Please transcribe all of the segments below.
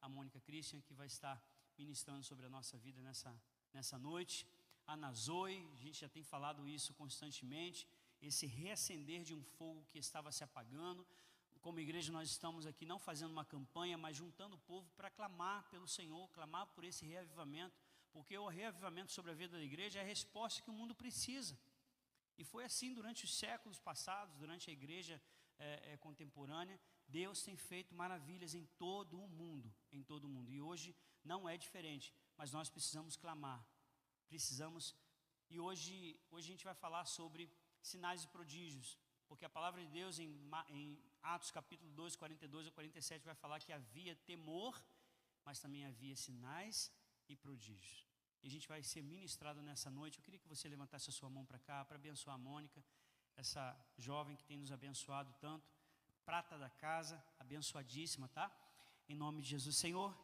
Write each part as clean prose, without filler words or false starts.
a Mônica Christian, que vai estar ministrando sobre a nossa vida nessa noite. A Ana Zoe, a gente já tem falado isso constantemente, esse reacender de um fogo que estava se apagando. Como igreja nós estamos aqui não fazendo uma campanha, mas juntando o povo para clamar pelo Senhor, clamar por esse reavivamento, porque o reavivamento sobre a vida da igreja é a resposta que o mundo precisa. E foi assim durante os séculos passados, durante a igreja contemporânea. Deus tem feito maravilhas em todo o mundo, e hoje não é diferente, mas nós precisamos clamar, e hoje a gente vai falar sobre sinais e prodígios, porque a palavra de Deus em Atos capítulo 2, 42 a 47 vai falar que havia temor, mas também havia sinais e prodígios. E a gente vai ser ministrado nessa noite. Eu queria que você levantasse a sua mão para cá, para abençoar a Mônica, essa jovem que tem nos abençoado tanto, prata da casa, abençoadíssima, tá? Em nome de Jesus. Senhor,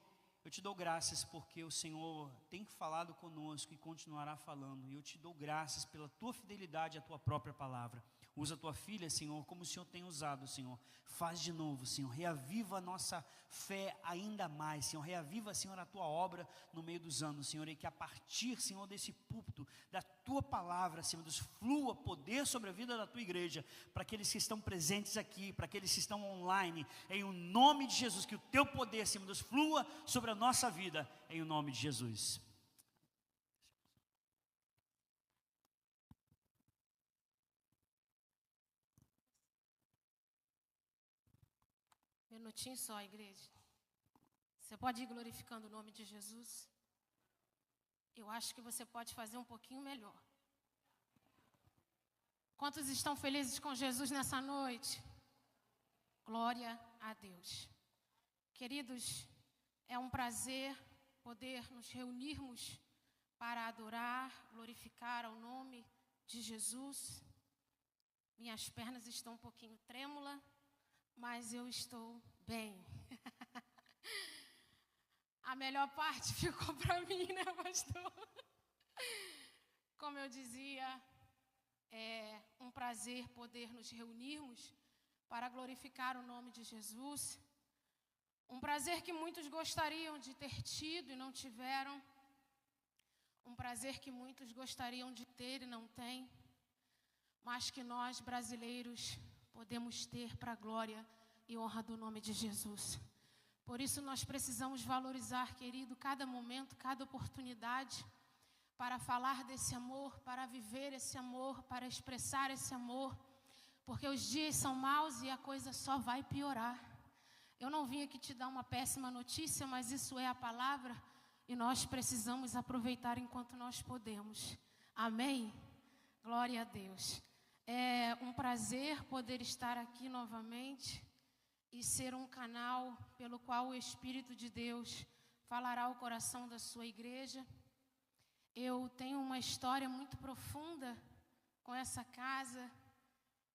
eu te dou graças porque o Senhor tem falado conosco e continuará falando. E eu te dou graças pela tua fidelidade à tua própria palavra. Usa a tua filha, Senhor, como o Senhor tem usado, Senhor. Faz de novo, Senhor. Reaviva a nossa fé ainda mais, Senhor. Reaviva, Senhor, a tua obra no meio dos anos, Senhor. E que a partir, Senhor, desse púlpito, da tua palavra, Senhor, Deus, flua poder sobre a vida da tua igreja, para aqueles que estão presentes aqui, para aqueles que estão online, em o nome de Jesus, que o teu poder, Senhor, Deus, flua sobre a nossa vida, em o nome de Jesus. Minutinho só, igreja. Você pode ir glorificando o nome de Jesus? Eu acho que você pode fazer um pouquinho melhor. Quantos estão felizes com Jesus nessa noite? Glória a Deus. Queridos, é um prazer poder nos reunirmos para adorar, glorificar ao nome de Jesus. Minhas pernas estão um pouquinho trêmulas, mas eu estou bem. A melhor parte ficou para mim, né, pastor? Como eu dizia, é um prazer poder nos reunirmos para glorificar o nome de Jesus. Um prazer que muitos gostariam de ter tido e não tiveram. Um prazer que muitos gostariam de ter e não têm. Mas que nós, brasileiros, podemos ter para a glória e honra do nome de Jesus. Por isso nós precisamos valorizar, querido, cada momento, cada oportunidade para falar desse amor, para viver esse amor, para expressar esse amor, porque os dias são maus e a coisa só vai piorar. Eu não vim aqui te dar uma péssima notícia, mas isso é a palavra e nós precisamos aproveitar enquanto nós podemos. Amém? Glória a Deus. É um prazer poder estar aqui novamente e ser um canal pelo qual o Espírito de Deus falará ao coração da sua igreja. Eu tenho uma história muito profunda com essa casa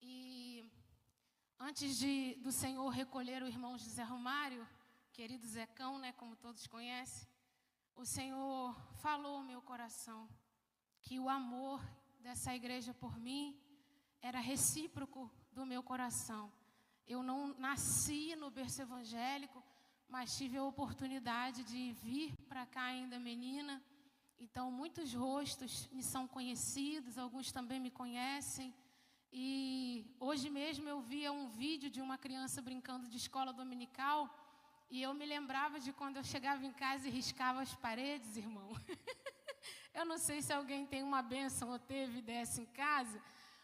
e antes do Senhor recolher o irmão José Romário, querido Zecão, né, como todos conhecem, o Senhor falou ao meu coração que o amor dessa igreja por mim era recíproco do meu coração. Eu não nasci no berço evangélico, mas tive a oportunidade de vir para cá ainda menina. Então, muitos rostos me são conhecidos, alguns também me conhecem. E hoje mesmo eu via um vídeo de uma criança brincando de escola dominical e eu me lembrava de quando eu chegava em casa e riscava as paredes, irmão. Eu não sei se alguém tem uma bênção ou teve dessa em casa,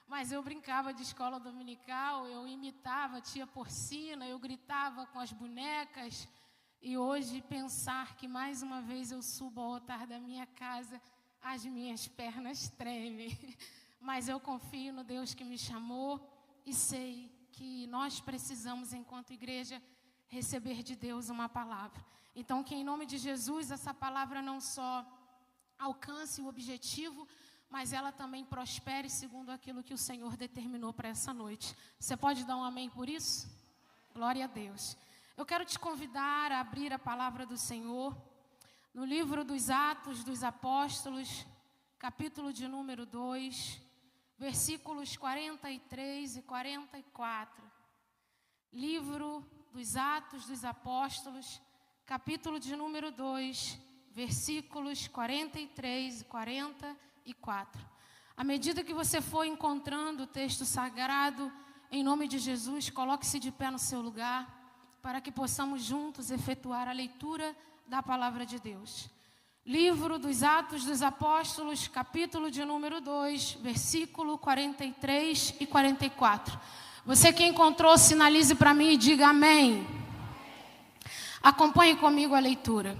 mas eu brincava de escola dominical, eu imitava a tia Porcina, eu gritava com as bonecas. E hoje pensar que mais uma vez eu subo ao altar da minha casa, as minhas pernas tremem. Mas eu confio no Deus que me chamou e sei que nós precisamos, enquanto igreja, receber de Deus uma palavra. Então, que em nome de Jesus, essa palavra não só alcance o objetivo, mas ela também prospere segundo aquilo que o Senhor determinou para essa noite. Você pode dar um amém por isso? Glória a Deus. Eu quero te convidar a abrir a palavra do Senhor no livro dos Atos dos Apóstolos, capítulo de número 2, versículos 43 e 44. Livro dos Atos dos Apóstolos, capítulo de número 2, versículos 43 e 44. À medida que você for encontrando o texto sagrado, em nome de Jesus, coloque-se de pé no seu lugar, para que possamos juntos efetuar a leitura da palavra de Deus. Livro dos Atos dos Apóstolos, capítulo de número 2, versículo 43 e 44. Você que encontrou, sinalize para mim e diga amém. Acompanhe comigo a leitura.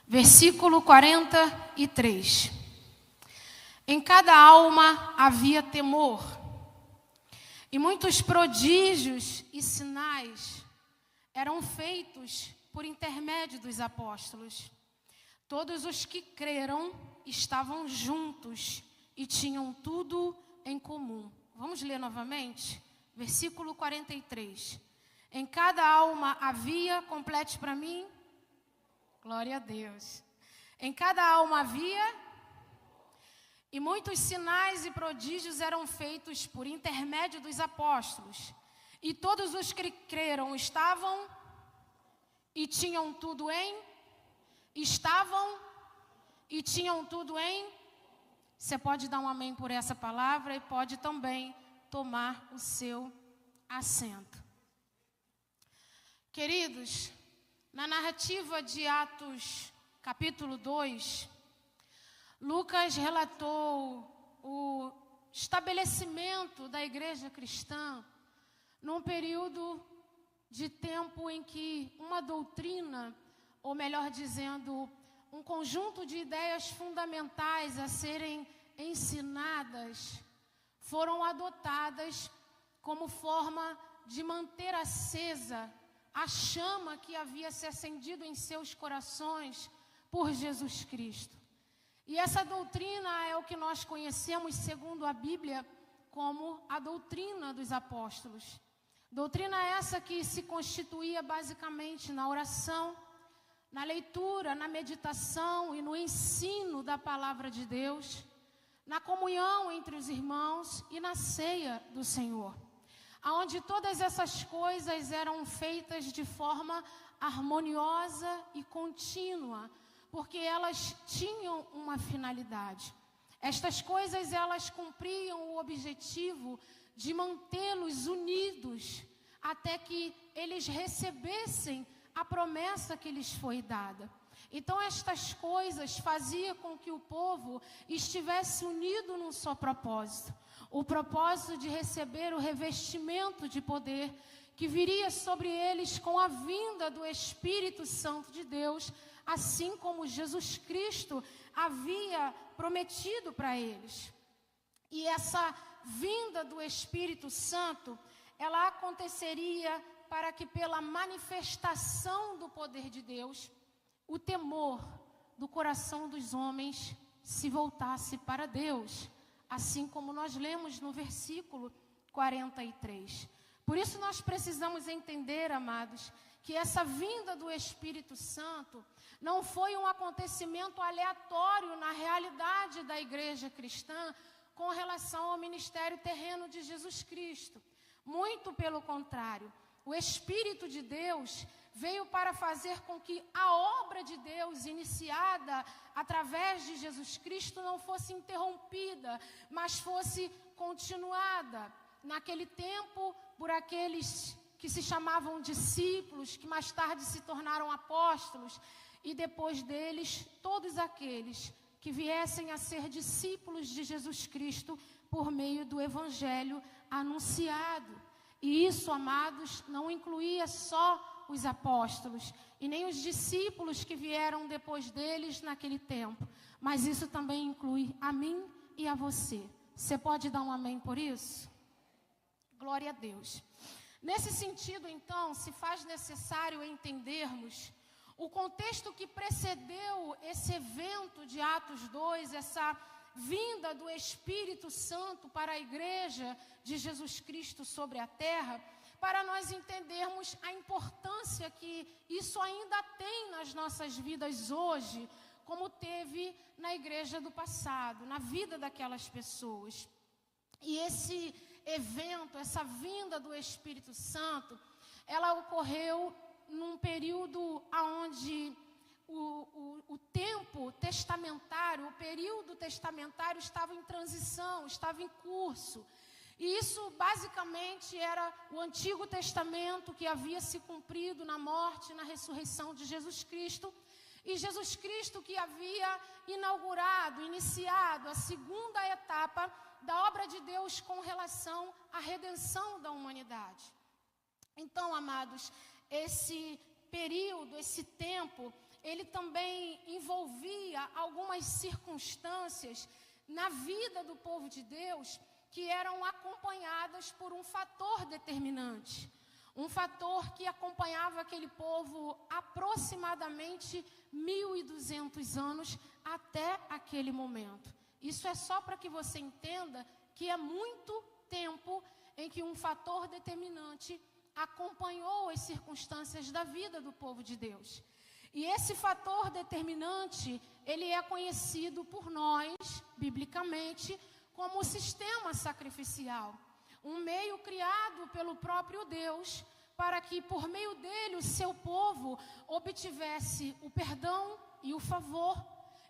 Versículo 43. Em cada alma havia temor, e muitos prodígios e sinais eram feitos por intermédio dos apóstolos. Todos os que creram estavam juntos e tinham tudo em comum. Vamos ler novamente? Versículo 43. Em cada alma havia, complete para mim. Glória a Deus. Em cada alma havia, e muitos sinais e prodígios eram feitos por intermédio dos apóstolos. E todos os que creram estavam e tinham tudo em... Estavam e tinham tudo em... Você pode dar um amém por essa palavra e pode também tomar o seu assento. Queridos, na narrativa de Atos, capítulo 2, Lucas relatou o estabelecimento da igreja cristã num período de tempo em que uma doutrina, ou melhor dizendo, um conjunto de ideias fundamentais a serem ensinadas, foram adotadas como forma de manter acesa a chama que havia se acendido em seus corações por Jesus Cristo. E essa doutrina é o que nós conhecemos, segundo a Bíblia, como a doutrina dos apóstolos. Doutrina essa que se constituía basicamente na oração, na leitura, na meditação e no ensino da palavra de Deus, na comunhão entre os irmãos e na ceia do Senhor, aonde todas essas coisas eram feitas de forma harmoniosa e contínua, porque elas tinham uma finalidade. Estas coisas, elas cumpriam o objetivo de mantê-los unidos até que eles recebessem a promessa que lhes foi dada. Então, estas coisas faziam com que o povo estivesse unido num só propósito. O propósito de receber o revestimento de poder que viria sobre eles com a vinda do Espírito Santo de Deus, assim como Jesus Cristo havia prometido para eles. E essa vinda do Espírito Santo, ela aconteceria para que pela manifestação do poder de Deus, o temor do coração dos homens se voltasse para Deus, assim como nós lemos no versículo 43. Por isso nós precisamos entender, amados, que essa vinda do Espírito Santo não foi um acontecimento aleatório na realidade da igreja cristã com relação ao ministério terreno de Jesus Cristo. Muito pelo contrário. O Espírito de Deus veio para fazer com que a obra de Deus iniciada através de Jesus Cristo não fosse interrompida, mas fosse continuada. Naquele tempo, por aqueles que se chamavam discípulos, que mais tarde se tornaram apóstolos, e depois deles, todos aqueles que viessem a ser discípulos de Jesus Cristo por meio do Evangelho anunciado. E isso, amados, não incluía só os apóstolos e nem os discípulos que vieram depois deles naquele tempo, mas isso também inclui a mim e a você. Você pode dar um amém por isso? Glória a Deus. Nesse sentido, então, se faz necessário entendermos o contexto que precedeu esse evento de Atos 2, essa vinda do Espírito Santo para a igreja de Jesus Cristo sobre a terra, para nós entendermos a importância que isso ainda tem nas nossas vidas hoje, como teve na igreja do passado, na vida daquelas pessoas. E esse evento, essa vinda do Espírito Santo, ela ocorreu num período onde o tempo testamentário, o período testamentário estava em transição, estava em curso. E isso basicamente era o Antigo Testamento que havia se cumprido na morte e na ressurreição de Jesus Cristo. E Jesus Cristo que havia iniciado a segunda etapa da obra de Deus com relação à redenção da humanidade. Então, amados, esse período, esse tempo, ele também envolvia algumas circunstâncias na vida do povo de Deus que eram acompanhadas por um fator determinante. Um fator que acompanhava aquele povo aproximadamente 1.200 anos até aquele momento. Isso é só para que você entenda que é muito tempo em que um fator determinante acompanhou as circunstâncias da vida do povo de Deus. E esse fator determinante, ele é conhecido por nós, biblicamente, como o sistema sacrificial. Um meio criado pelo próprio Deus, para que por meio dele o seu povo obtivesse o perdão e o favor,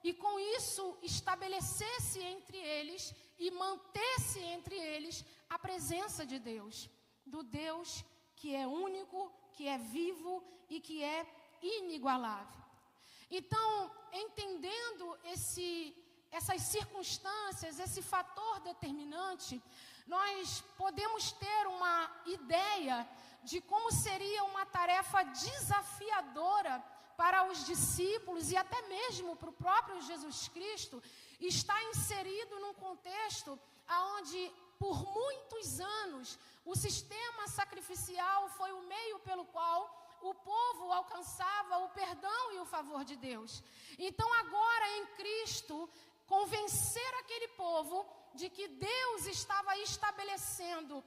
e com isso estabelecesse entre eles e mantesse entre eles a presença de Deus, do Deus que é único, que é vivo e que é inigualável. Então, entendendo essas circunstâncias, esse fator determinante, nós podemos ter uma ideia de como seria uma tarefa desafiadora para os discípulos e até mesmo para o próprio Jesus Cristo, estar inserido num contexto onde, por muitos anos, o sistema sacrificial foi o meio pelo qual o povo alcançava o perdão e o favor de Deus. Então, agora em Cristo, convencer aquele povo de que Deus estava estabelecendo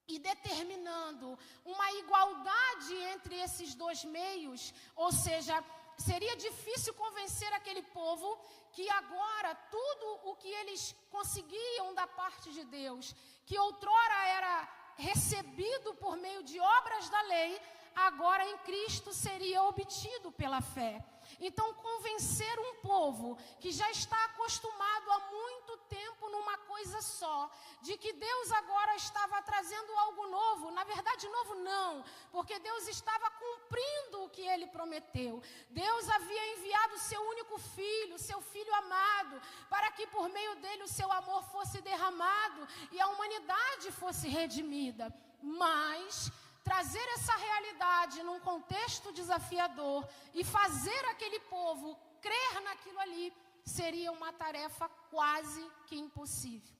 e determinando uma igualdade entre esses dois meios, ou seja, seria difícil convencer aquele povo que agora tudo o que eles conseguiam da parte de Deus, que outrora era recebido por meio de obras da lei, agora em Cristo seria obtido pela fé. Então, convencer um povo que já está acostumado há muito tempo numa coisa só, de que Deus agora estava trazendo algo novo, na verdade novo não, porque Deus estava cumprindo o que Ele prometeu. Deus havia enviado o seu único filho, seu filho amado, para que por meio dele o seu amor fosse derramado e a humanidade fosse redimida. Mas trazer essa realidade num contexto desafiador e fazer aquele povo crer naquilo ali seria uma tarefa quase que impossível.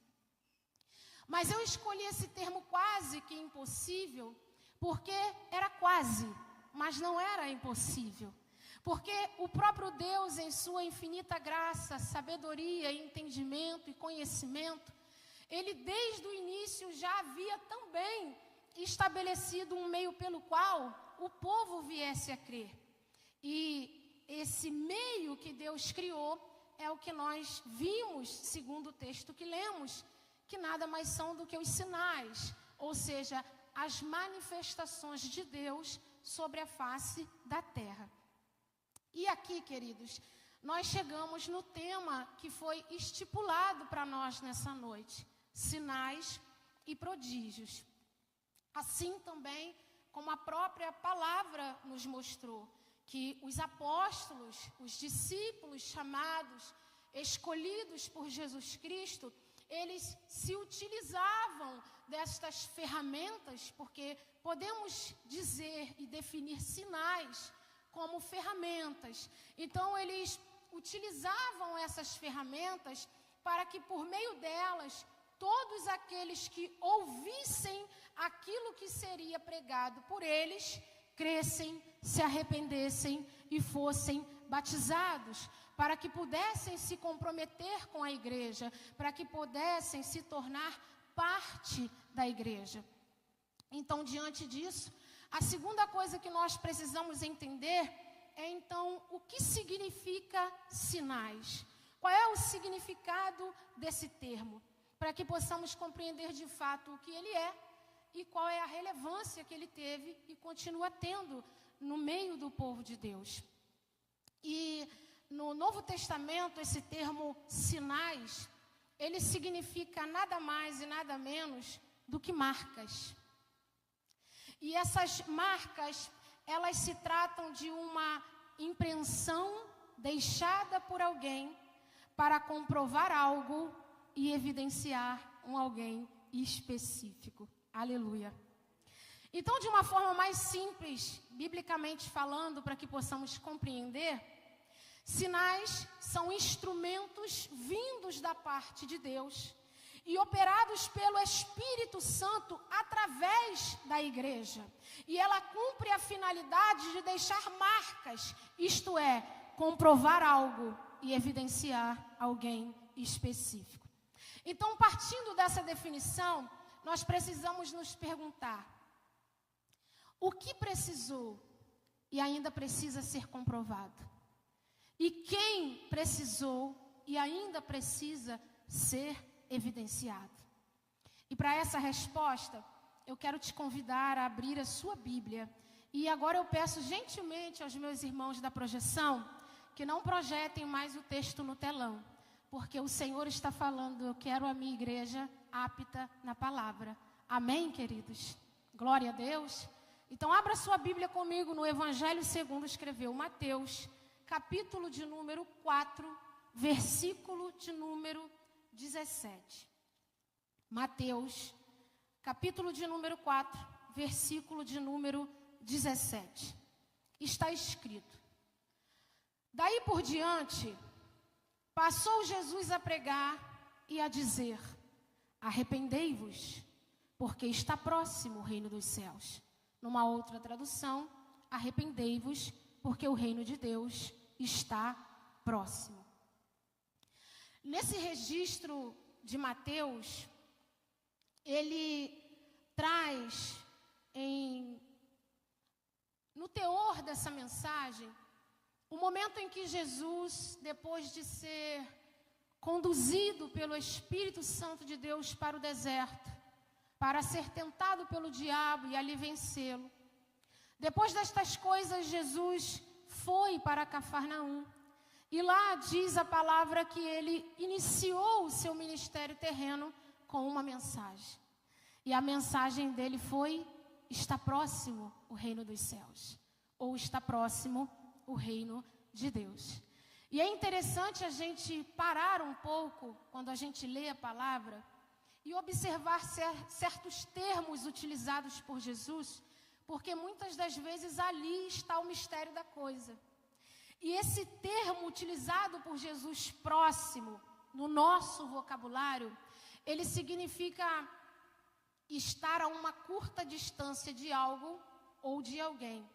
Mas eu escolhi esse termo quase que impossível porque era quase, mas não era impossível. Porque o próprio Deus, em sua infinita graça, sabedoria, entendimento e conhecimento, Ele desde o início já havia também estabelecido um meio pelo qual o povo viesse a crer. E esse meio que Deus criou é o que nós vimos, segundo o texto que lemos, que nada mais são do que os sinais, ou seja, as manifestações de Deus sobre a face da terra. E aqui, queridos, nós chegamos no tema que foi estipulado para nós nessa noite: sinais e prodígios. Assim também como a própria palavra nos mostrou, que os apóstolos, os discípulos chamados, escolhidos por Jesus Cristo, eles se utilizavam destas ferramentas, porque podemos dizer e definir sinais como ferramentas. Então, eles utilizavam essas ferramentas para que, por meio delas, todos aqueles que ouvissem aquilo que seria pregado por eles, crescem, se arrependessem e fossem batizados, para que pudessem se comprometer com a igreja, para que pudessem se tornar parte da igreja. Então, diante disso, a segunda coisa que nós precisamos entender é, então, o que significa sinais. Qual é o significado desse termo? Para que possamos compreender de fato o que ele é e qual é a relevância que ele teve e continua tendo no meio do povo de Deus. E no Novo Testamento, esse termo sinais, ele significa nada mais e nada menos do que marcas. E essas marcas, elas se tratam de uma impressão deixada por alguém para comprovar algo e evidenciar um alguém específico. Aleluia. Então, de uma forma mais simples, biblicamente falando, para que possamos compreender, sinais são instrumentos vindos da parte de Deus e operados pelo Espírito Santo através da igreja. E ela cumpre a finalidade de deixar marcas, isto é, comprovar algo e evidenciar alguém específico. Então, partindo dessa definição, nós precisamos nos perguntar: o que precisou e ainda precisa ser comprovado? E quem precisou e ainda precisa ser evidenciado? E para essa resposta, eu quero te convidar a abrir a sua Bíblia. E agora eu peço gentilmente aos meus irmãos da projeção que não projetem mais o texto no telão, porque o Senhor está falando: eu quero a minha igreja apta na palavra. Amém, queridos? Glória a Deus. Então, abra sua Bíblia comigo no Evangelho segundo escreveu Mateus, capítulo de número 4, versículo de número 17. Mateus, capítulo de número 4, versículo de número 17. Está escrito: daí por diante, passou Jesus a pregar e a dizer: arrependei-vos, porque está próximo o reino dos céus. Numa outra tradução, arrependei-vos, porque o reino de Deus está próximo. Nesse registro de Mateus, ele traz no teor dessa mensagem o momento em que Jesus, depois de ser conduzido pelo Espírito Santo de Deus para o deserto, para ser tentado pelo diabo e ali vencê-lo. Depois destas coisas, Jesus foi para Cafarnaum. E lá diz a palavra que ele iniciou o seu ministério terreno com uma mensagem. E a mensagem dele foi: está próximo o reino dos céus. Ou está próximo o reino de Deus. E é interessante a gente parar um pouco, quando a gente lê a palavra, e observar certos termos utilizados por Jesus, porque muitas das vezes ali está o mistério da coisa. E esse termo utilizado por Jesus, próximo, no nosso vocabulário, ele significa estar a uma curta distância de algo ou de alguém.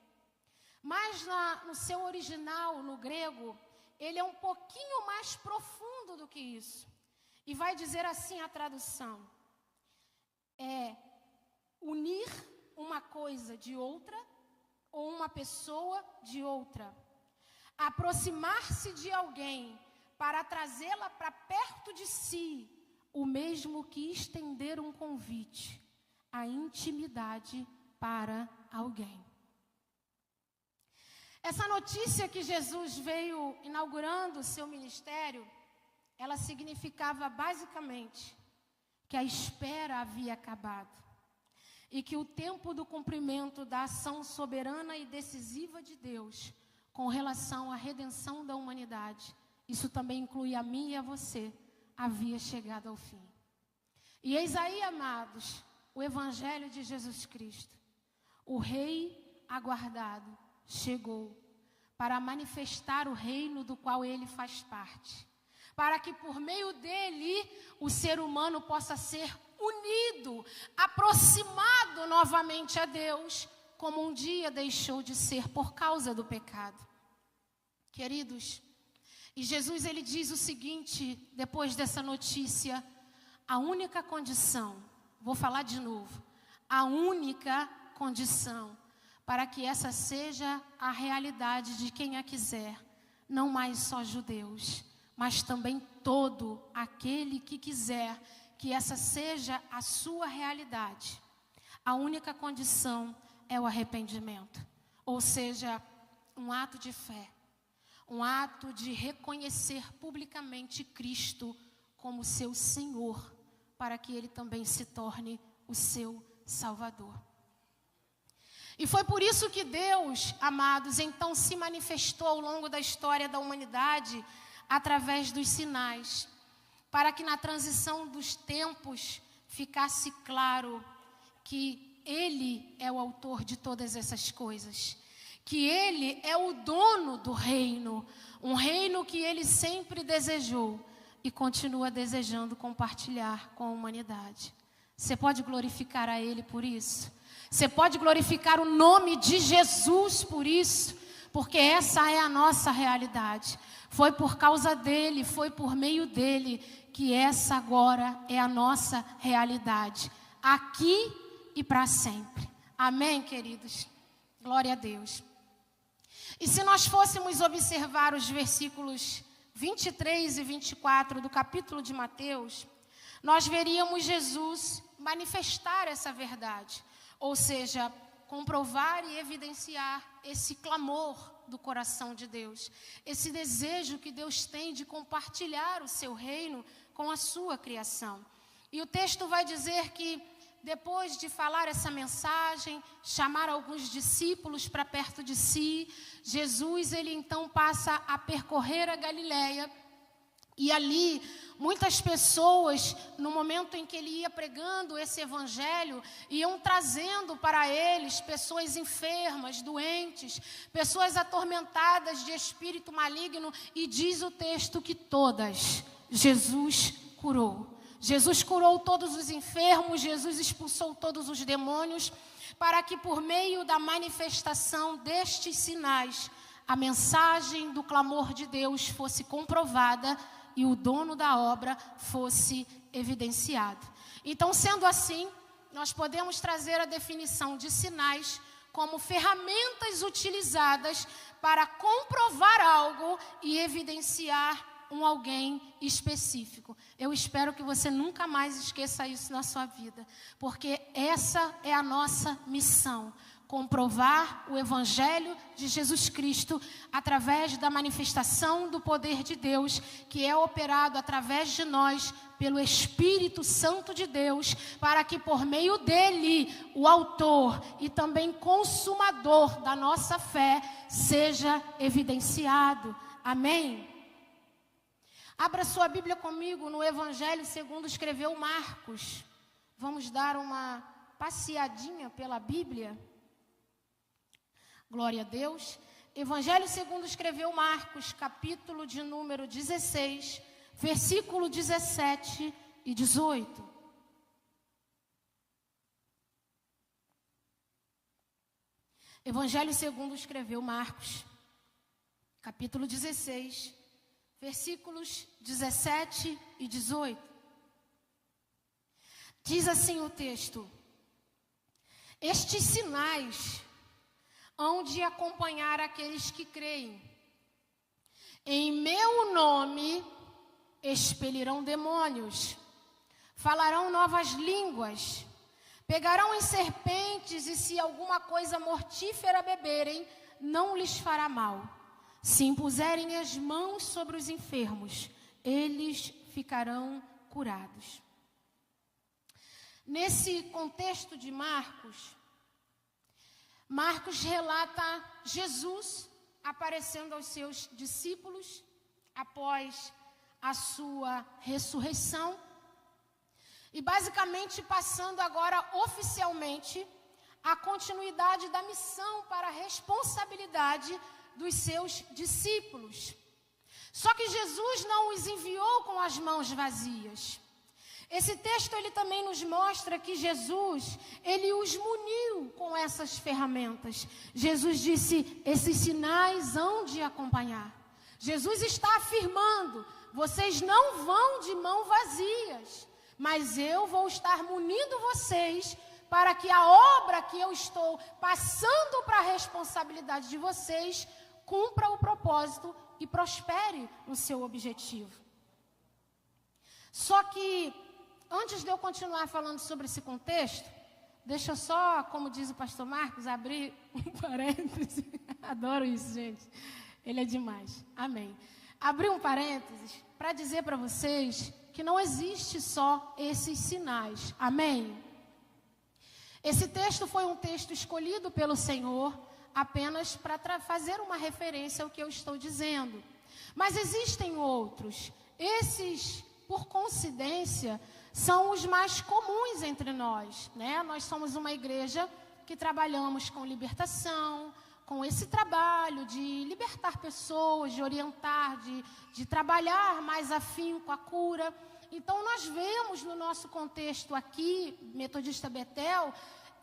Mas no seu original, no grego, ele é um pouquinho mais profundo do que isso. E vai dizer assim a tradução: é unir uma coisa de outra ou uma pessoa de outra. Aproximar-se de alguém para trazê-la para perto de si, o mesmo que estender um convite, a intimidade para alguém. Essa notícia que Jesus veio inaugurando o seu ministério, ela significava basicamente que a espera havia acabado e que o tempo do cumprimento da ação soberana e decisiva de Deus com relação à redenção da humanidade, isso também inclui a mim e a você, havia chegado ao fim. E eis aí, amados, o Evangelho de Jesus Cristo. O Rei aguardado chegou para manifestar o reino do qual ele faz parte, para que por meio dele o ser humano possa ser unido, aproximado novamente a Deus, como um dia deixou de ser por causa do pecado. Queridos, e Jesus ele diz o seguinte, depois dessa notícia: a única condição, vou falar de novo, a única condição para que essa seja a realidade de quem a quiser, não mais só judeus, mas também todo aquele que quiser que essa seja a sua realidade. A única condição é o arrependimento. Ou seja, um ato de fé, um ato de reconhecer publicamente Cristo como seu Senhor, para que Ele também se torne o seu Salvador. E foi por isso que Deus, amados, então se manifestou ao longo da história da humanidade através dos sinais, para que na transição dos tempos ficasse claro que Ele é o autor de todas essas coisas, que Ele é o dono do reino, um reino que Ele sempre desejou e continua desejando compartilhar com a humanidade. Você pode glorificar a Ele por isso? Você pode glorificar o nome de Jesus por isso? Porque essa é a nossa realidade. Foi por causa dEle, foi por meio dEle, que essa agora é a nossa realidade. Aqui e para sempre. Amém, queridos? Glória a Deus. E se nós fôssemos observar os versículos 23 e 24 do capítulo de Mateus, nós veríamos Jesus manifestar essa verdade. Ou seja, comprovar e evidenciar esse clamor do coração de Deus. Esse desejo que Deus tem de compartilhar o seu reino com a sua criação. E o texto vai dizer que depois de falar essa mensagem, chamar alguns discípulos para perto de si, Jesus, ele então passa a percorrer a Galileia. E ali, muitas pessoas, no momento em que ele ia pregando esse evangelho, iam trazendo para eles pessoas enfermas, doentes, pessoas atormentadas de espírito maligno, e diz o texto que todas Jesus curou. Jesus curou todos os enfermos, Jesus expulsou todos os demônios, para que por meio da manifestação destes sinais, a mensagem do clamor de Deus fosse comprovada e o dono da obra fosse evidenciado. Então, sendo assim, nós podemos trazer a definição de sinais como ferramentas utilizadas para comprovar algo e evidenciar um alguém específico. Eu espero que você nunca mais esqueça isso na sua vida, porque essa é a nossa missão. Comprovar o Evangelho de Jesus Cristo através da manifestação do poder de Deus, que é operado através de nós pelo Espírito Santo de Deus, para que por meio dele, o autor e também consumador da nossa fé, seja evidenciado. Amém? Abra sua Bíblia comigo no Evangelho segundo escreveu Marcos. Vamos dar uma passeadinha pela Bíblia. Glória a Deus. Evangelho segundo escreveu Marcos, capítulo de número 16, versículo 17 e 18. Evangelho segundo escreveu Marcos, capítulo 16, versículos 17 e 18. Diz assim o texto: estes sinais hão de acompanhar aqueles que creem. Em meu nome expelirão demônios, falarão novas línguas, pegarão em serpentes, e se alguma coisa mortífera beberem, não lhes fará mal. Se impuserem as mãos sobre os enfermos, eles ficarão curados. Nesse contexto de Marcos relata Jesus aparecendo aos seus discípulos após a sua ressurreição e basicamente passando agora oficialmente a continuidade da missão para a responsabilidade dos seus discípulos. Só que Jesus não os enviou com as mãos vazias. Esse texto ele também nos mostra que Jesus, ele os muniu com essas ferramentas. Jesus disse: esses sinais hão de acompanhar. Jesus está afirmando: vocês não vão de mãos vazias, mas eu vou estar munindo vocês para que a obra que eu estou passando para a responsabilidade de vocês cumpra o propósito e prospere no seu objetivo. Só que antes de eu continuar falando sobre esse contexto, Deixa eu só, como diz o pastor Marcos, abrir um parêntese. Adoro isso, gente. Ele é demais. Amém. Abrir um parênteses para dizer para vocês que não existe só esses sinais. Amém? Esse texto foi um texto escolhido pelo Senhor apenas para fazer uma referência ao que eu estou dizendo. Mas existem outros. Esses, por coincidência, são os mais comuns entre nós, né? Nós somos uma igreja que trabalhamos com libertação, com esse trabalho de libertar pessoas, de orientar, de trabalhar mais afinco a cura. Então, nós vemos no nosso contexto aqui, Metodista Betel,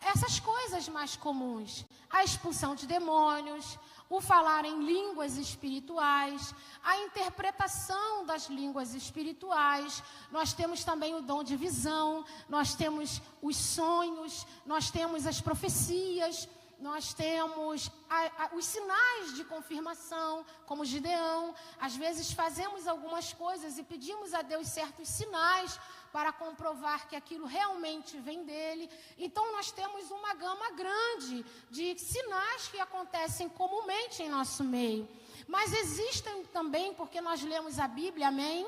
essas coisas mais comuns. A expulsão de demônios, o falar em línguas espirituais, a interpretação das línguas espirituais. Nós temos também o dom de visão, nós temos os sonhos, nós temos as profecias, nós temos os sinais de confirmação, como Gideão. Às vezes fazemos algumas coisas e pedimos a Deus certos sinais para comprovar que aquilo realmente vem dele. Então, nós temos uma gama grande de sinais que acontecem comumente em nosso meio. Mas existem também, porque nós lemos a Bíblia, amém?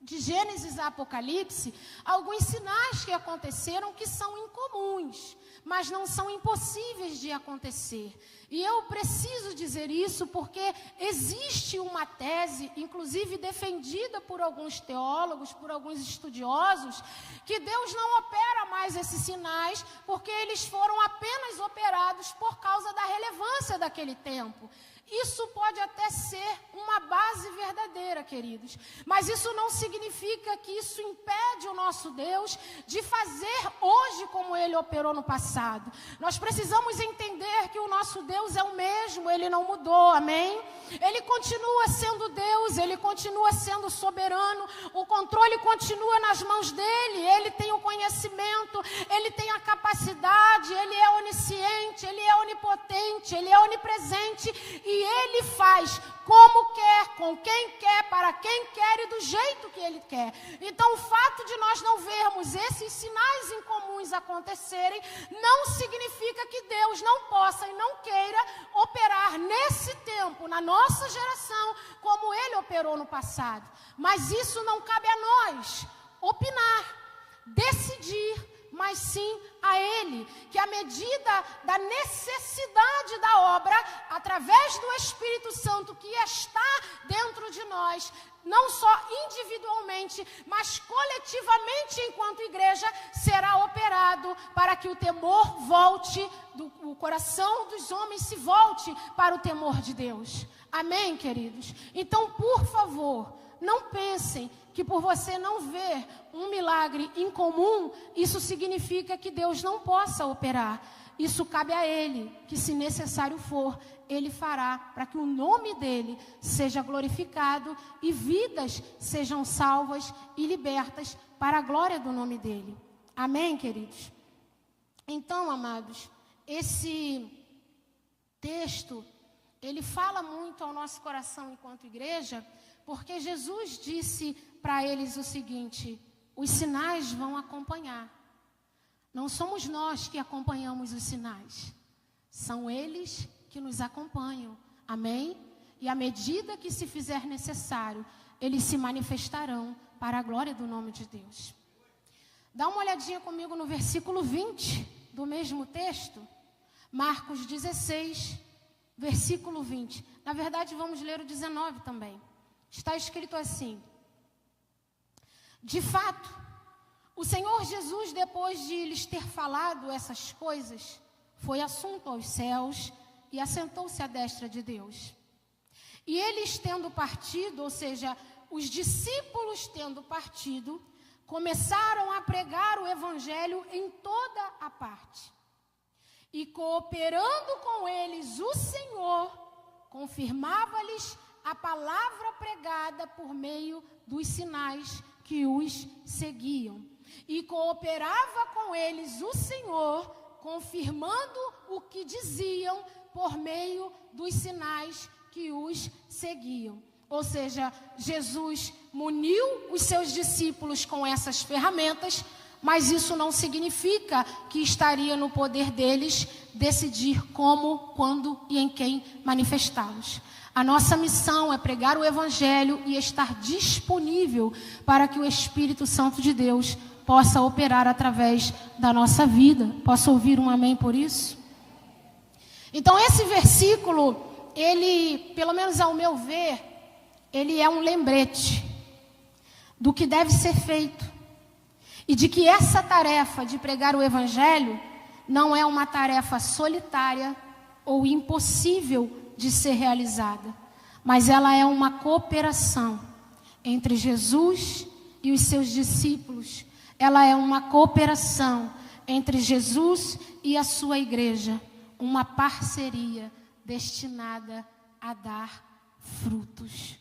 De Gênesis a Apocalipse, alguns sinais que aconteceram que são incomuns, mas não são impossíveis de acontecer. E eu preciso dizer isso porque existe uma tese, inclusive defendida por alguns teólogos, por alguns estudiosos, que Deus não opera mais esses sinais porque eles foram apenas operados por causa da relevância daquele tempo. Isso pode até ser uma base verdadeira, queridos, mas isso não significa que isso impede o nosso Deus de fazer hoje como Ele operou no passado. Nós precisamos entender que o nosso Deus é o mesmo, Ele não mudou, amém? Ele continua sendo Deus, Ele continua sendo soberano, o controle continua nas mãos dEle, Ele tem o conhecimento, Ele tem a capacidade, Ele é onisciente, Ele é onipotente, Ele é onipresente e Ele faz como quer, com quem quer, para quem quer e do jeito que Ele quer. Então, o fato de nós não vermos esses sinais incomuns acontecerem, não significa que Deus não possa e não queira operar nesse tempo, na nossa geração, como Ele operou no passado. Mas isso não cabe a nós opinar, decidir, mas sim a Ele, que à medida da necessidade da obra, através do Espírito Santo que está dentro de nós, não só individualmente, mas coletivamente enquanto igreja, será operado para que o temor volte, o coração dos homens se volte para o temor de Deus. Amém, queridos? Então, por favor, não pensem que por você não ver um milagre incomum, isso significa que Deus não possa operar. Isso cabe a Ele, que se necessário for, Ele fará para que o nome dEle seja glorificado e vidas sejam salvas e libertas para a glória do nome dEle. Amém, queridos? Então, amados, esse texto, ele fala muito ao nosso coração enquanto igreja, porque Jesus disse para eles o seguinte: os sinais vão acompanhar. Não somos nós que acompanhamos os sinais, são eles que nos acompanham. Amém? E à medida que se fizer necessário, eles se manifestarão para a glória do nome de Deus. Dá uma olhadinha comigo no versículo 20 do mesmo texto, Marcos 16, versículo 20. Na verdade, vamos ler o 19 também. Está escrito assim: de fato, o Senhor Jesus, depois de lhes ter falado essas coisas, foi assunto aos céus e assentou-se à destra de Deus. E eles tendo partido, ou seja, os discípulos tendo partido, começaram a pregar o evangelho em toda a parte. E cooperando com eles, o Senhor confirmava-lhes a palavra pregada por meio dos sinais que os seguiam. E cooperava com eles o Senhor, confirmando o que diziam por meio dos sinais que os seguiam. Ou seja, Jesus muniu os seus discípulos com essas ferramentas, mas isso não significa que estaria no poder deles decidir como, quando e em quem manifestá-los. A nossa missão é pregar o Evangelho e estar disponível para que o Espírito Santo de Deus possa operar através da nossa vida. Posso ouvir um amém por isso? Então, esse versículo, ele, pelo menos ao meu ver, ele é um lembrete do que deve ser feito e de que essa tarefa de pregar o Evangelho não é uma tarefa solitária ou impossível de ser realizada, mas ela é uma cooperação entre Jesus e os seus discípulos. Ela é uma cooperação entre Jesus e a sua igreja, uma parceria destinada a dar frutos.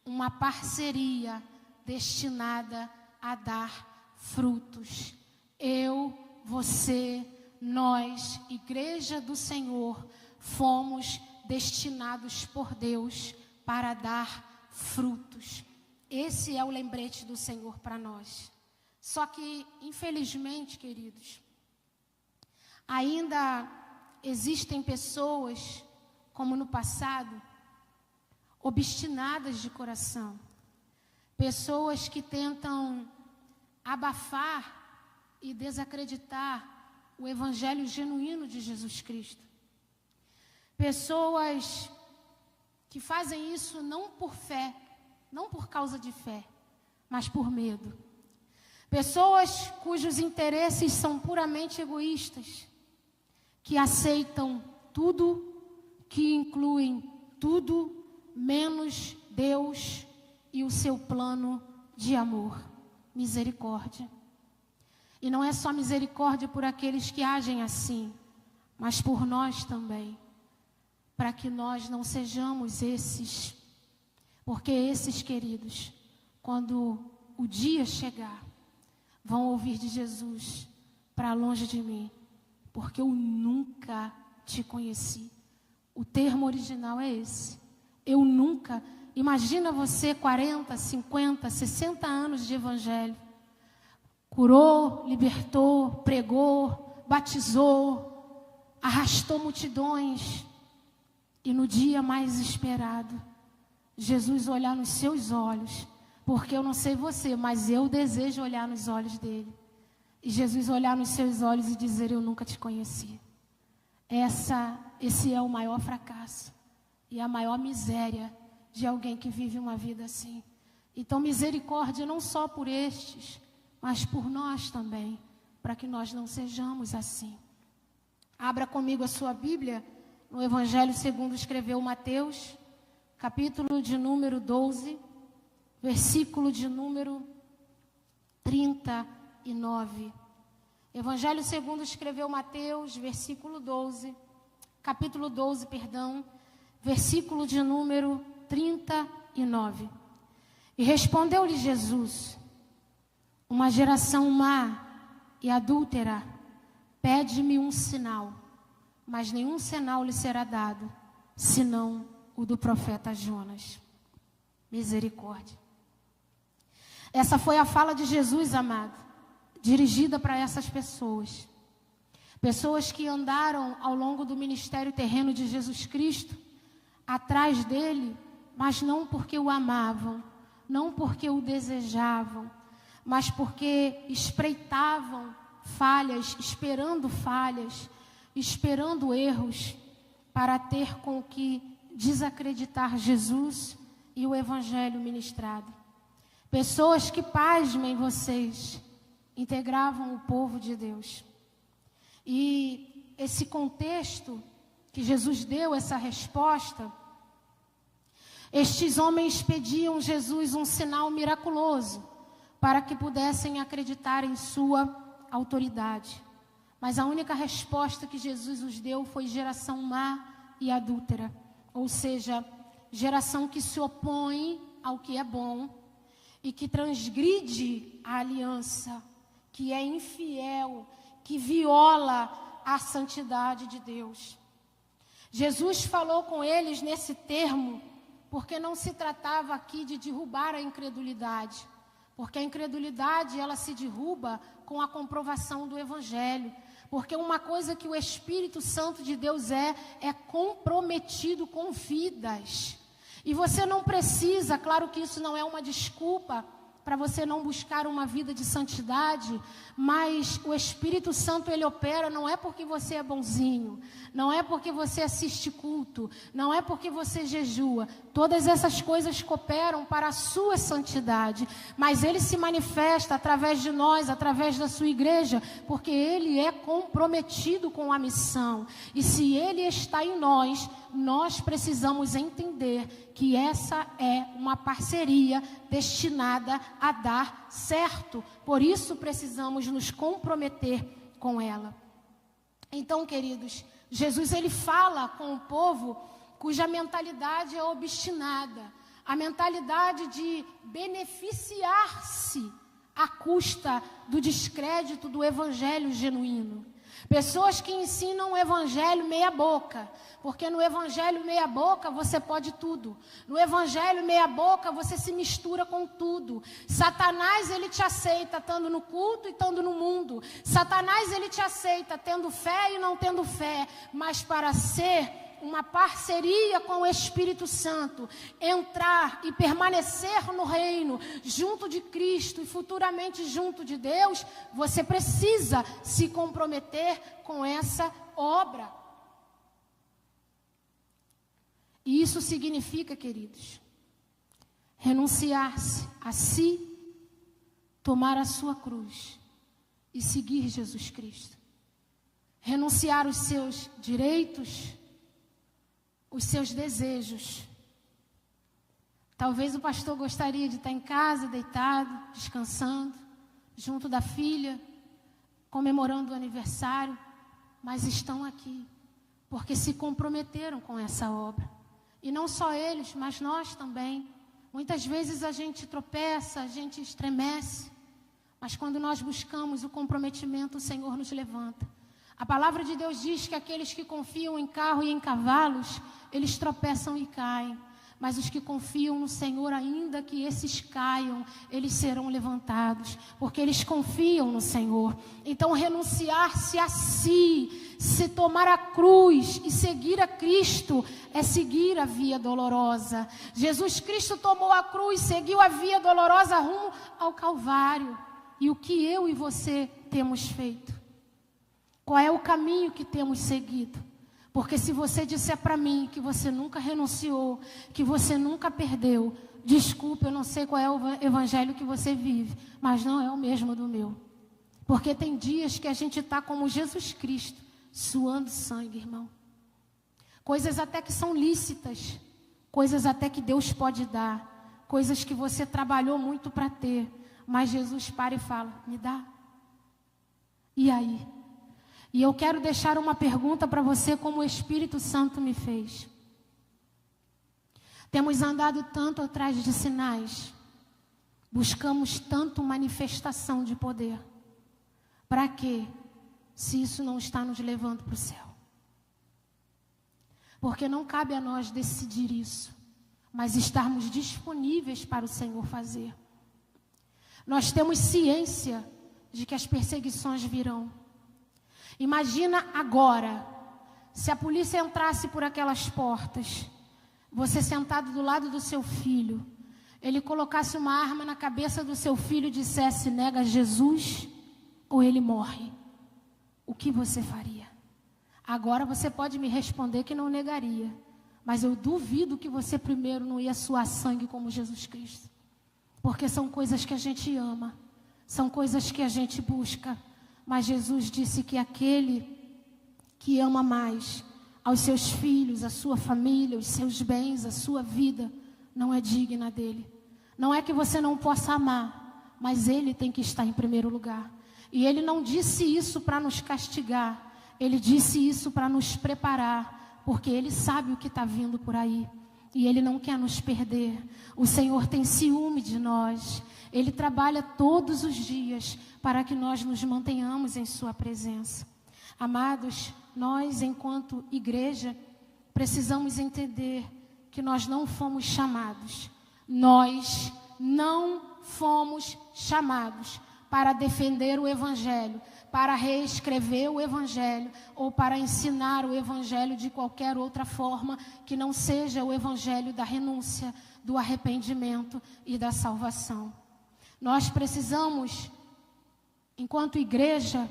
Uma parceria destinada a dar frutos. Eu, você, nós, Igreja do Senhor, fomos destinados por Deus para dar frutos. Esse é o lembrete do Senhor para nós. Só que, infelizmente, queridos, ainda existem pessoas, como no passado, obstinadas de coração. Pessoas que tentam abafar e desacreditar o Evangelho genuíno de Jesus Cristo. Pessoas que fazem isso não por fé, não por causa de fé, mas por medo. Pessoas cujos interesses são puramente egoístas, que aceitam tudo, que incluem tudo, menos Deus e o seu plano de amor, misericórdia. E não é só misericórdia por aqueles que agem assim, mas por nós também, para que nós não sejamos esses. Porque esses, queridos, quando o dia chegar, vão ouvir de Jesus: para longe de mim, porque eu nunca te conheci. O termo original é esse. Eu nunca. Imagina você 40, 50, 60 anos de evangelho. Curou, libertou, pregou, batizou, arrastou multidões. E no dia mais esperado, Jesus olhar nos seus olhos, porque eu não sei você, mas eu desejo olhar nos olhos dele. E Jesus olhar nos seus olhos e dizer: eu nunca te conheci. Esse é o maior fracasso e a maior miséria de alguém que vive uma vida assim. Então, misericórdia não só por estes, mas por nós também, para que nós não sejamos assim. Abra comigo a sua Bíblia no Evangelho segundo escreveu Mateus, capítulo de número 12, versículo de número 39. Evangelho segundo escreveu Mateus, capítulo 12, versículo de número 39. E respondeu-lhe Jesus: uma geração má e adúltera pede-me um sinal, mas nenhum sinal lhe será dado, senão o do profeta Jonas. Misericórdia. Essa foi a fala de Jesus, amado, dirigida para essas pessoas. Pessoas que andaram ao longo do ministério terreno de Jesus Cristo, atrás dele, mas não porque o amavam, não porque o desejavam, mas porque espreitavam falhas, esperando erros, para ter com que desacreditar Jesus e o Evangelho ministrado. Pessoas que, pasmem vocês, integravam o povo de Deus. E esse contexto que Jesus deu, essa resposta, estes homens pediam Jesus um sinal miraculoso para que pudessem acreditar em sua autoridade. Mas a única resposta que Jesus os deu foi geração má e adúltera, ou seja, geração que se opõe ao que é bom e que transgride a aliança, que é infiel, que viola a santidade de Deus. Jesus falou com eles nesse termo porque não se tratava aqui de derrubar a incredulidade, Porque a incredulidade, ela se derruba com a comprovação do Evangelho. Porque uma coisa que o Espírito Santo de Deus é comprometido com vidas. E você não precisa, claro que isso não é uma desculpa para você não buscar uma vida de santidade, mas o Espírito Santo, ele opera não é porque você é bonzinho, não é porque você assiste culto, não é porque você jejua. Todas essas coisas cooperam para a sua santidade, mas ele se manifesta através de nós, através da sua igreja, porque ele é comprometido com a missão. E se ele está em nós, nós precisamos entender que essa é uma parceria destinada a dar certo. Por isso precisamos nos comprometer com ela. Então, queridos, Jesus, ele fala com o povo cuja mentalidade é obstinada, a mentalidade de beneficiar-se à custa do descrédito do evangelho genuíno. Pessoas que ensinam o evangelho meia boca, porque no evangelho meia boca você pode tudo. No evangelho meia boca você se mistura com tudo. Satanás, ele te aceita estando no culto e estando no mundo. Satanás, ele te aceita tendo fé e não tendo fé. Mas para ser uma parceria com o Espírito Santo, entrar e permanecer no reino, junto de Cristo e futuramente junto de Deus, você precisa se comprometer com essa obra. E isso significa, queridos, renunciar-se a si, tomar a sua cruz e seguir Jesus Cristo. Renunciar os seus direitos, os seus desejos. Talvez o pastor gostaria de estar em casa, deitado, descansando, junto da filha, comemorando o aniversário, mas estão aqui, porque se comprometeram com essa obra. E não só eles, mas nós também. Muitas vezes a gente tropeça, a gente estremece, mas quando nós buscamos o comprometimento, o Senhor nos levanta. A palavra de Deus diz que aqueles que confiam em carro e em cavalos, eles tropeçam e caem. Mas os que confiam no Senhor, ainda que esses caiam, eles serão levantados, porque eles confiam no Senhor. Então, renunciar-se a si, se tomar a cruz e seguir a Cristo, é seguir a via dolorosa. Jesus Cristo tomou a cruz, seguiu a via dolorosa rumo ao Calvário. E o que eu e você temos feito? Qual é o caminho que temos seguido? Porque se você disser para mim que você nunca renunciou, que você nunca perdeu, desculpa, eu não sei qual é o evangelho que você vive, mas não é o mesmo do meu. Porque tem dias que a gente está como Jesus Cristo, suando sangue, irmão. Coisas até que são lícitas, coisas até que Deus pode dar, coisas que você trabalhou muito para ter, mas Jesus para e fala, me dá. E aí? E eu quero deixar uma pergunta para você, como o Espírito Santo me fez. Temos andado tanto atrás de sinais, buscamos tanto manifestação de poder. Para quê? Se isso não está nos levando para o céu. Porque não cabe a nós decidir isso, mas estarmos disponíveis para o Senhor fazer. Nós temos ciência de que as perseguições virão. Imagina agora, se a polícia entrasse por aquelas portas, você sentado do lado do seu filho, ele colocasse uma arma na cabeça do seu filho e dissesse, nega Jesus ou ele morre. O que você faria? Agora você pode me responder que não negaria, mas eu duvido que você primeiro não ia suar sangue como Jesus Cristo. Porque são coisas que a gente ama, são coisas que a gente busca. Mas Jesus disse que aquele que ama mais aos seus filhos, a sua família, os seus bens, a sua vida, não é digna dele. Não é que você não possa amar, mas ele tem que estar em primeiro lugar. E ele não disse isso para nos castigar, ele disse isso para nos preparar, porque ele sabe o que está vindo por aí. E ele não quer nos perder. O Senhor tem ciúme de nós. Ele trabalha todos os dias para que nós nos mantenhamos em sua presença. Amados, nós, enquanto igreja, precisamos entender que nós não fomos chamados. Nós não fomos chamados para defender o Evangelho, para reescrever o Evangelho ou para ensinar o Evangelho de qualquer outra forma que não seja o Evangelho da renúncia, do arrependimento e da salvação. Nós precisamos, enquanto igreja,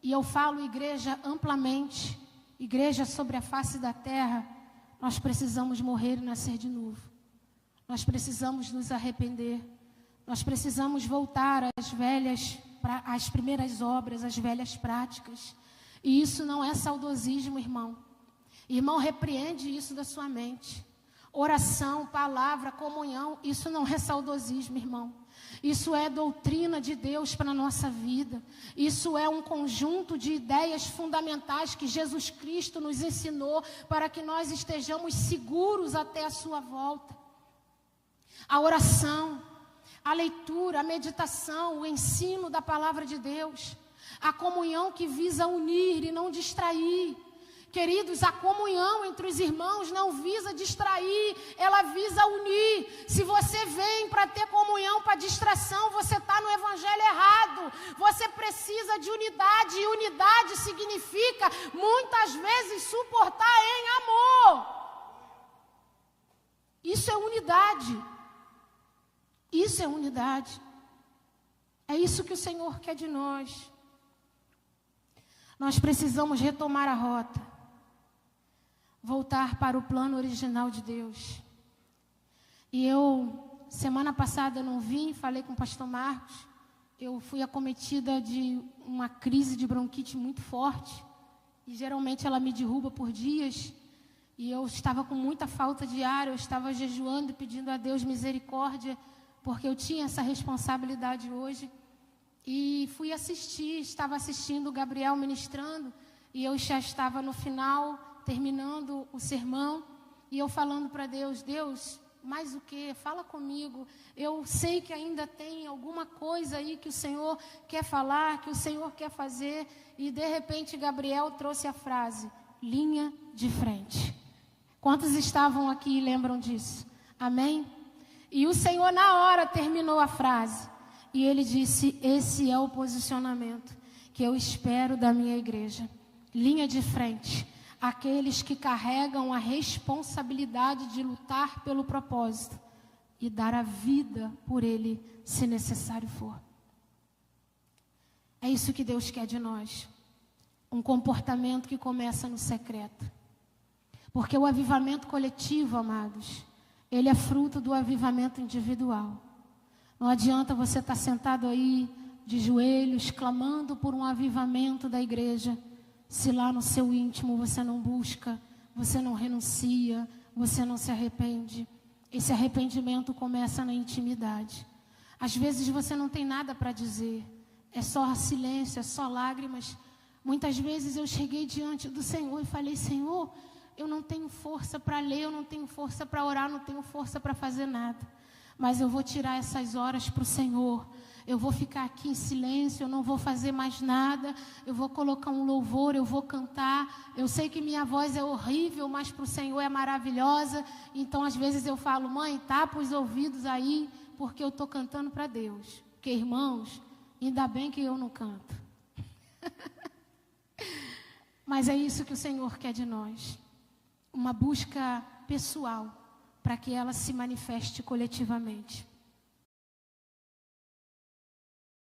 e eu falo igreja amplamente, igreja sobre a face da terra, nós precisamos morrer e nascer de novo. Nós precisamos nos arrepender. Nós precisamos voltar às primeiras obras, às velhas práticas. E isso não é saudosismo, irmão. Irmão, repreende isso da sua mente. Oração, palavra, comunhão, isso não é saudosismo, irmão. Isso é doutrina de Deus para a nossa vida. Isso é um conjunto de ideias fundamentais que Jesus Cristo nos ensinou para que nós estejamos seguros até a sua volta. A oração, a leitura, a meditação, o ensino da palavra de Deus, a comunhão que visa unir e não distrair. Queridos, a comunhão entre os irmãos não visa distrair, ela visa unir. Se você vem para ter comunhão para distração, você está no evangelho errado. Você precisa de unidade, e unidade significa, muitas vezes, suportar em amor. Isso é unidade. Isso é unidade. É isso que o Senhor quer de nós. Nós precisamos retomar a rota. Voltar para o plano original de Deus. E semana passada eu não vim, falei com o pastor Marcos. Eu fui acometida de uma crise de bronquite muito forte. E geralmente ela me derruba por dias. E eu estava com muita falta de ar, eu estava jejuando e pedindo a Deus misericórdia, porque eu tinha essa responsabilidade hoje. E fui assistir, estava assistindo o Gabriel ministrando, e eu já estava no final, terminando o sermão, e eu falando para Deus, Deus, mais o quê? Fala comigo. Eu sei que ainda tem alguma coisa aí que o Senhor quer falar, que o Senhor quer fazer, e de repente Gabriel trouxe a frase, linha de frente. Quantos estavam aqui e lembram disso? Amém? E o Senhor na hora terminou a frase. E Ele disse, esse é o posicionamento que eu espero da minha igreja. Linha de frente. Aqueles que carregam a responsabilidade de lutar pelo propósito. E dar a vida por ele, se necessário for. É isso que Deus quer de nós. Um comportamento que começa no secreto. Porque o avivamento coletivo, amados, ele é fruto do avivamento individual. Não adianta você estar sentado aí, de joelhos, clamando por um avivamento da igreja, se lá no seu íntimo você não busca, você não renuncia, você não se arrepende. Esse arrependimento começa na intimidade. Às vezes você não tem nada para dizer, é só silêncio, é só lágrimas. Muitas vezes eu cheguei diante do Senhor e falei, Senhor, eu não tenho força para ler, eu não tenho força para orar, não tenho força para fazer nada. Mas eu vou tirar essas horas para o Senhor. Eu vou ficar aqui em silêncio, eu não vou fazer mais nada. Eu vou colocar um louvor, eu vou cantar. Eu sei que minha voz é horrível, mas para o Senhor é maravilhosa. Então, às vezes eu falo, mãe, tapa os ouvidos aí, porque eu estou cantando para Deus. Porque, irmãos, ainda bem que eu não canto. Mas é isso que o Senhor quer de nós. Uma busca pessoal, para que ela se manifeste coletivamente.